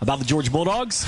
about the Georgia Bulldogs.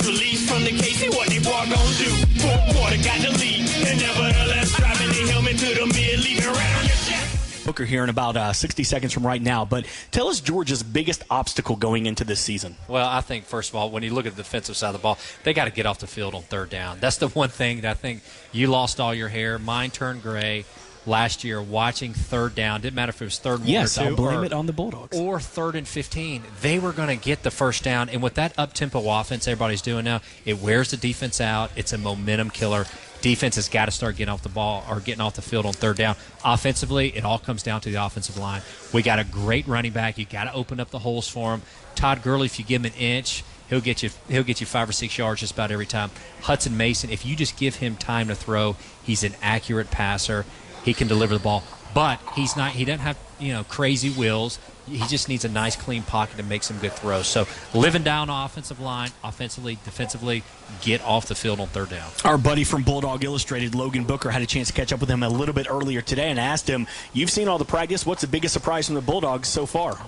Released from the case, see what they brought gon' do. Fourth quarter got the lead, and nevertheless driving the helmet to the mid, leaving right on your chest. Booker here in about 60 seconds from right now, but tell us Georgia's biggest obstacle going into this season. Well, I think, first of all, when you look at the defensive side of the ball, they got to get off the field on third down. That's the one thing that I think you lost all your hair. Mine turned gray last year watching third down. Didn't matter if it was third and 1 or 2. I'll blame it on the Bulldogs. Or 3rd and 15. They were going to get the first down. And with that up-tempo offense everybody's doing now, it wears the defense out. It's a momentum killer. Defense has got to start getting off the ball or getting off the field on third down. Offensively, it all comes down to the offensive line. We got a great running back. You got to open up the holes for him. Todd Gurley, if you give him an inch, he'll get you 5 or 6 yards just about every time. Hudson Mason, if you just give him time to throw, he's an accurate passer. He can deliver the ball, but he doesn't have, crazy wheels. He just needs a nice, clean pocket to make some good throws. So living down offensive line, offensively, defensively, get off the field on third down. Our buddy from Bulldog Illustrated, Logan Booker, had a chance to catch up with him a little bit earlier today and asked him, you've seen all the practice. What's the biggest surprise from the Bulldogs so far?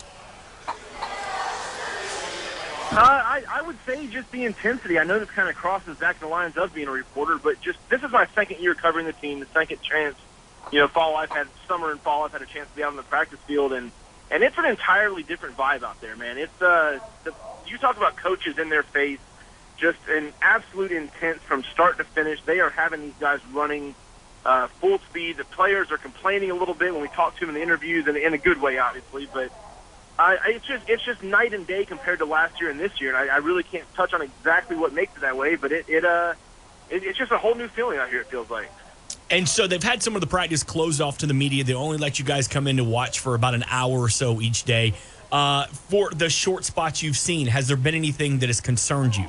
I would say just the intensity. I know this kind of crosses back the lines of being a reporter, but just this is my second year covering the team, the second chance. Summer and fall, I've had a chance to be out on the practice field, and it's an entirely different vibe out there, man. It's you talk about coaches in their face, just an absolute intense from start to finish. They are having these guys running full speed. The players are complaining a little bit when we talk to them in the interviews, and in a good way, obviously. But it's just night and day compared to last year and this year. And I really can't touch on exactly what makes it that way, but it's just a whole new feeling out here. It feels like. And so they've had some of the practice closed off to the media. They only let you guys come in to watch for about an hour or so each day. For the short spots you've seen, has there been anything that has concerned you?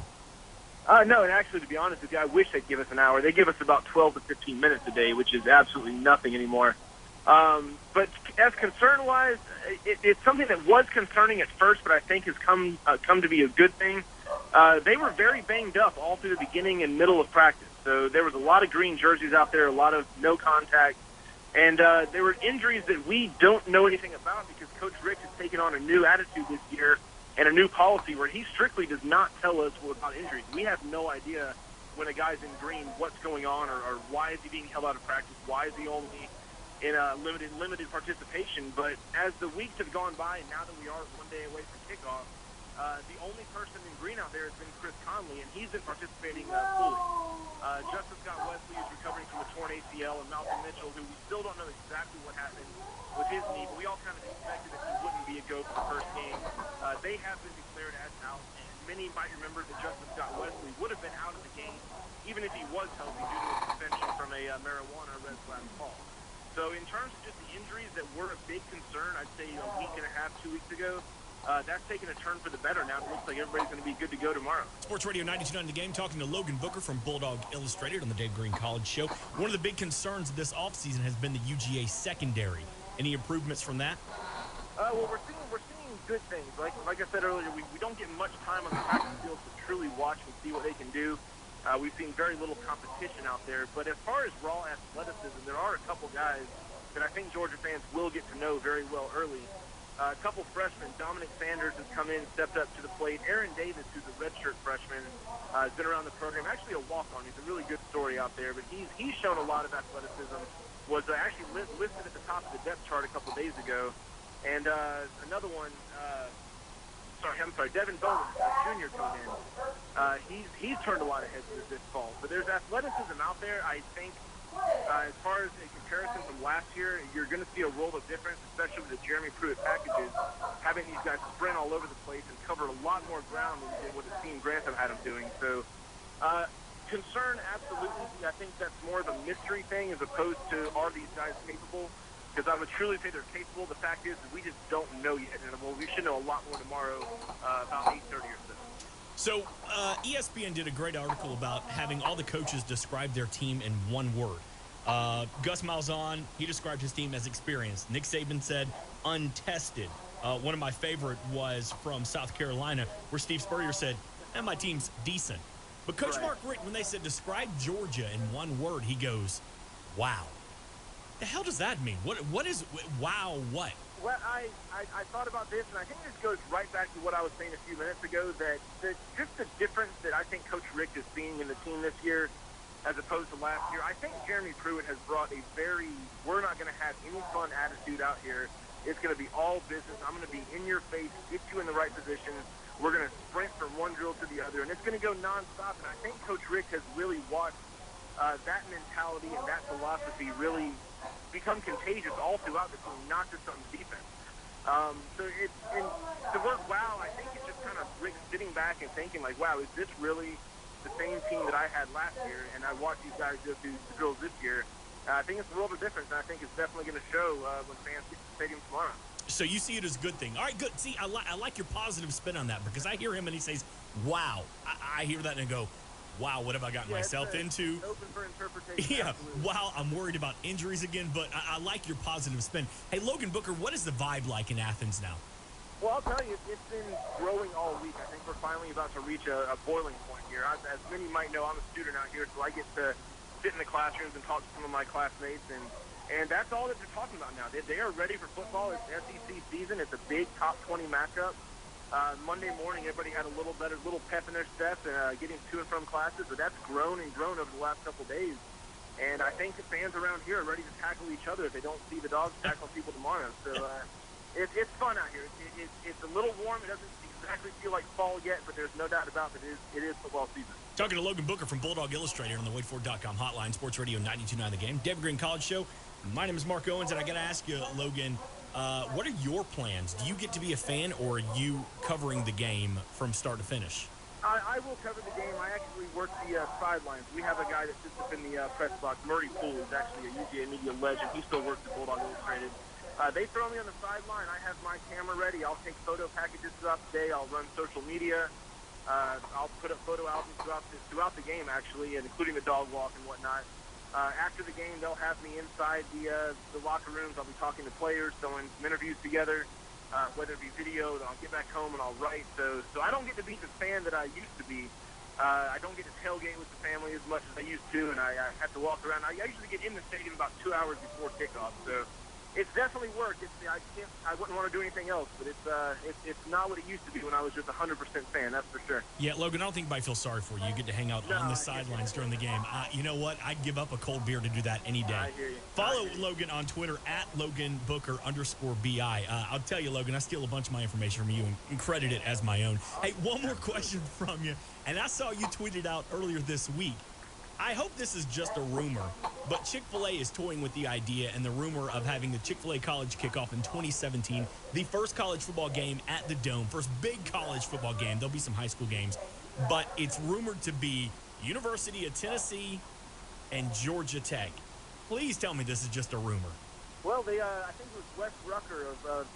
No, and actually, to be honest with you, I wish they'd give us an hour. They give us about 12 to 15 minutes a day, which is absolutely nothing anymore. But as concern-wise, it's something that was concerning at first, but I think has come to be a good thing. They were very banged up all through the beginning and middle of practice. So there was a lot of green jerseys out there, a lot of no contact, and there were injuries that we don't know anything about because Coach Rick has taken on a new attitude this year and a new policy where he strictly does not tell us about injuries. We have no idea when a guy's in green what's going on or why is he being held out of practice, why is he only in a limited participation. But as the weeks have gone by, and now that we are 1 day away from kickoff, the only person in green out there has been Chris Conley, and he's been participating fully. Justice Scott Wesley is recovering from a torn ACL, and Malcolm Mitchell, who we still don't know exactly what happened with his knee, but we all kind of expected that he wouldn't be a go for the first game. They have been declared as out, and many might remember that Justice Scott Wesley would have been out of the game, even if he was healthy due to a suspension from a marijuana arrest last fall. So in terms of just the injuries that were a big concern, I'd say a week and a half, 2 weeks ago, that's taken a turn for the better now. It looks like everybody's going to be good to go tomorrow. Sports Radio 92.9 The Game, talking to Logan Booker from Bulldog Illustrated on the Dave Green College Show. One of the big concerns this offseason has been the UGA secondary. Any improvements from that? Well, we're seeing good things. Like I said earlier, we don't get much time on the practice field to truly watch and see what they can do. We've seen very little competition out there. But as far as raw athleticism, there are a couple guys that I think Georgia fans will get to know very well early. A couple freshmen. Dominic Sanders has come in, stepped up to the plate. Aaron Davis, who's a redshirt freshman, has been around the program. Actually a walk-on. He's a really good story out there. But he's shown a lot of athleticism. Was actually listed at the top of the depth chart a couple days ago. And another one, Devin Bowman, a junior coming in. He's turned a lot of heads this fall. But there's athleticism out there. I think as far as a comparison from last year, you're going to see a world of difference, especially with the Jeremy Pruitt packages, having these guys sprint all over the place and cover a lot more ground than what the team Grantham had them doing. So concern, absolutely. I think that's more of a mystery thing as opposed to are these guys capable? Because I would truly say they're capable. The fact is that we just don't know yet. And we should know a lot more tomorrow about 8:30 or so. So ESPN did a great article about having all the coaches describe their team in one word. Gus Malzahn, he described his team as experienced. Nick Saban said untested. One of my favorite was from South Carolina, where Steve Spurrier said, my team's decent. But Coach Right. Mark Richt, when they said describe Georgia in one word, he goes, wow. The hell does that mean? What is wow what? Well, I thought about this, and I think this goes right back to what I was saying a few minutes ago, that just the difference that I think Coach Richt is seeing in the team this year as opposed to last year. I think Jeremy Pruitt has brought a we're not going to have any fun attitude out here. It's going to be all business. I'm going to be in your face, get you in the right positions. We're going to sprint from one drill to the other, and it's going to go nonstop. And I think Coach Richt has really watched that mentality and that philosophy really become contagious all throughout the team, not just on defense. So the word wow, I think it's just kind of Rick sitting back and thinking like, wow, is this really the same team that I had last year? And I watched these guys go through the drills this year. I think it's a world of difference, and I think it's definitely going to show when fans get to the stadium tomorrow. So you see it as a good thing. All right, good. See, I like your positive spin on that, because I hear him and he says, wow. I hear that and I go, wow, what have I gotten myself into? Open for interpretation. Yeah, Absolutely. wow, I'm worried about injuries again, but I like your positive spin. Hey, Logan Booker, what is the vibe like in Athens now? Well, I'll tell you, it's been growing all week. I think we're finally about to reach a boiling point here. As many might know, I'm a student out here, so I get to sit in the classrooms and talk to some of my classmates, and that's all that they're talking about now. They are ready for football. It's SEC season. It's a big top 20 matchup. Monday morning, everybody had a little pep in their step, getting to and from classes, but that's grown and grown over the last couple of days. And I think the fans around here are ready to tackle each other if they don't see the dogs tackle people tomorrow. So it's fun out here. It's a little warm. It doesn't exactly feel like fall yet, but there's no doubt about it. It is football season. Talking to Logan Booker from Bulldog Illustrated on the WadeFord.com hotline, Sports Radio 92.9 The Game, Denver Green College Show. My name is Mark Owens, and I got to ask you, Logan, what are your plans? Do you get to be a fan, or are you covering the game from start to finish? I will cover the game. I actually work the sidelines. We have a guy that sits up in the press box. Murray Poole is actually a UGA media legend. He still works at Bulldog Illustrated. They throw me on the sideline. I have my camera ready. I'll take photo packages throughout the day. I'll run social media. I'll put up photo albums throughout the game, actually, and including the dog walk and whatnot. After the game, they'll have me inside the locker rooms. I'll be talking to players, doing some interviews together, whether it be video. I'll get back home and I'll write. So I don't get to be the fan that I used to be. I don't get to tailgate with the family as much as I used to, and I have to walk around. I usually get in the stadium about 2 hours before kickoff. So it's definitely work. I wouldn't want to do anything else, but it's not what it used to be when I was just 100% fan. That's for sure. Yeah, Logan, I don't think anybody feels sorry for you. You get to hang out on the sidelines during the game. You know what? I'd give up a cold beer to do that any day. I hear you. Follow Logan on Twitter at @LoganBooker_BI. I'll tell you, Logan, I steal a bunch of my information from you and credit it as my own. Hey, one more question from you. And I saw you tweeted out earlier this week. I hope this is just a rumor, but Chick-fil-A is toying with the idea and the rumor of having the Chick-fil-A college kickoff in 2017, the first college football game at the Dome, first big college football game. There'll be some high school games, but it's rumored to be University of Tennessee and Georgia Tech. Please tell me this is just a rumor. Well, I think it was Wes Rucker of